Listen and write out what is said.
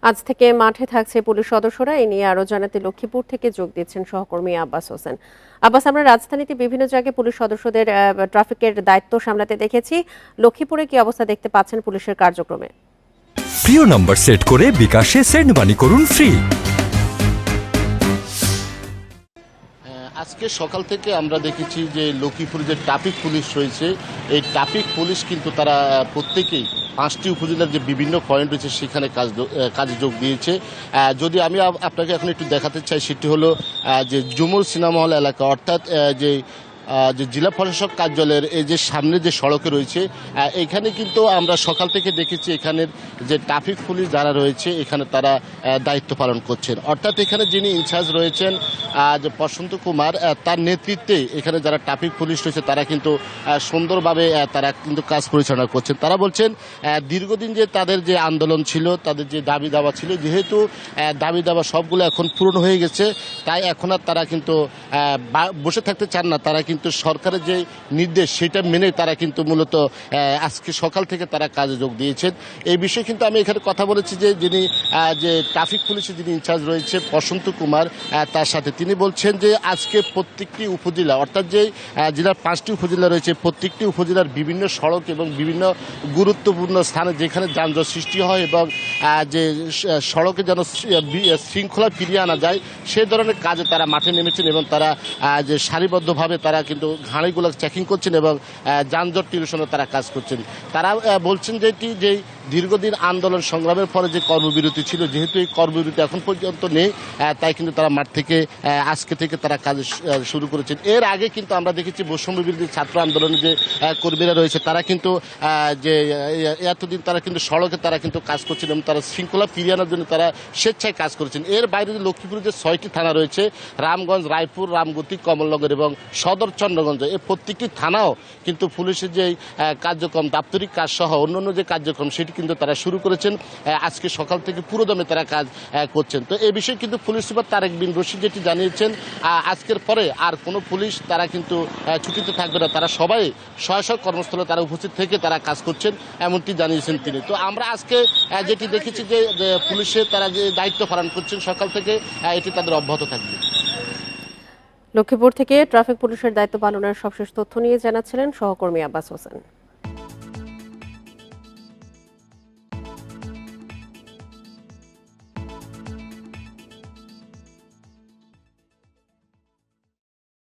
আজ থেকে মাঠে থাকছে পুলিশ সদস্যরা। এই নিয়ে আরো জানাতে লক্ষ্মীপুর থেকে যোগ দিচ্ছেন সহকর্মী আব্বাস হোসেন। আব্বাস, আমরা রাজধানীতে বিভিন্ন জায়গায় পুলিশ সদস্যদের ট্রাফিকের দায়িত্ব সামলাতে দেখেছি। লক্ষ্মীপুরে কি অবস্থা দেখতে পাচ্ছেন পুলিশের কার্যক্রমে? প্রিয় নম্বর সেট করে বিকাশে সেন্ড মানি করুন ফ্রি। আজকে সকাল থেকে আমরা দেখেছি যে লক্ষ্মীপুরে যে ট্রাফিক পুলিশ রয়েছে, এই ট্রাফিক পুলিশ কিন্তু তারা প্রত্যেকেই 5টি উপজেলার যে বিভিন্ন পয়েন্ট রয়েছে সেখানে কাজে যোগ দিয়েছে। যদি আমি আপনাকে এখন একটু দেখাতে চাই, সেটি হলো যে জুমুর সিনেমা হল এলাকা, অর্থাৎ যে জেলা প্রশাসক কার্যালয়ের এই যে সামনে যে সড়কে রয়েছে, এখানে কিন্তু আমরা সকাল থেকে দেখেছি এখানের যে ট্রাফিক পুলিশ যারা রয়েছে এখানে তারা দায়িত্ব পালন করছেন। অর্থাৎ এখানে যিনি ইনচার্জ রয়েছেন যে বসন্ত কুমার, তার নেতৃত্বে এখানে যারা ট্রাফিক পুলিশ রয়েছে তারা কিন্তু সুন্দরভাবে তারা কিন্তু কাজ পরিচালনা করছেন। তারা বলছেন দীর্ঘদিন যে তাদের যে আন্দোলন ছিল, তাদের যে দাবি দাবা ছিল, যেহেতু দাবি দাবা সবগুলো এখন পূরণ হয়ে গেছে, তাই এখন আর তারা কিন্তু বসে থাকতে চান না। তারা কিন্তু সরকারের যে নির্দেশ সেটা মেনে তারা কিন্তু মূলত আজকে সকাল থেকে তারা কাজে যোগ দিয়েছেন। এই বিষয়ে কিন্তু আমি এখানে কথা বলেছি যে যিনি যে ট্রাফিক পুলিশের যিনি ইনচার্জ রয়েছে বসন্ত কুমার, তার সাথে তিনি বলছেন যে আজকে প্রত্যেকটি উপজেলা, অর্থাৎ যে জেলার 5টি উপজেলা রয়েছে, প্রত্যেকটি উপজেলার বিভিন্ন সড়ক এবং বিভিন্ন গুরুত্বপূর্ণ স্থানে যেখানে যানজট সৃষ্টি হয় এবং যে সড়কে যেন শৃঙ্খলা ফিরিয়ে আনা যায়, সে ধরনের কাজে তারা মাঠে নেমেছেন এবং তারা যে সারিবদ্ধভাবে তারা কিন্তু গাড়িগুলো চেকিং করছেন এবং যানজট নিরসনে তারা কাজ করছেন। তারা বলছেন যে এটি যে দীর্ঘদিন আন্দোলন সংগ্রামের পরে যে কর্মবিরতি ছিল, যেহেতু এই কর্মবিরতি এখন পর্যন্ত নেই, তাই কিন্তু তারা মাঠ থেকে আজকে থেকে তারা কাজ শুরু করেছেন। এর আগে কিন্তু আমরা দেখেছি বৈষম্য বিরোধী ছাত্র আন্দোলনে যে কর্মীরা রয়েছে তারা কিন্তু যে এতদিন তারা কিন্তু সড়কে তারা কিন্তু কাজ করছেন এবং তারা শৃঙ্খলা ফিরিয়ে আনার জন্য তারা স্বেচ্ছায় কাজ করেছেন। এর বাইরে লক্ষ্মীপুরে যে 6টি থানা রয়েছে, রামগঞ্জ, রায়পুর, রামগতি, কমলনগর এবং সদর চন্দ্রগঞ্জ, এই প্রত্যেকটি থানাও কিন্তু পুলিশের যে কার্যক্রম, দাপ্তরিক কাজ সহ অন্যান্য যে কার্যক্রম সেটি কিন্তু তারা শুরু করেছেন। আজকে সকাল থেকে পুরোদমে তারা কাজ করছেন। তো এই বিষয়ে কিন্তু পুলিশ সুপার তারেক বিন রশিদ যেটি জানিয়েছেন, আজকের পরে আর কোনো পুলিশ তারা কিন্তু ছুটিতে থাকবে না, তারা সবাই স্ব কর্মস্থলে তারা উপস্থিত থেকে তারা কাজ করছেন, এমনটি জানিয়েছেন তিনি। তো আমরা আজকে যেটি দেখেছি যে পুলিশের তারা যে দায়িত্ব পালন করছেন সকাল থেকে, এটি তাদের অব্যাহত থাকবে। লক্ষ্মীপুর থেকে ট্রাফিক পুলিশের দায়িত্ব পালনের সবশেষ তথ্য নিয়ে জানাচ্ছিলেন সহকর্মী আব্বাস হোসেন।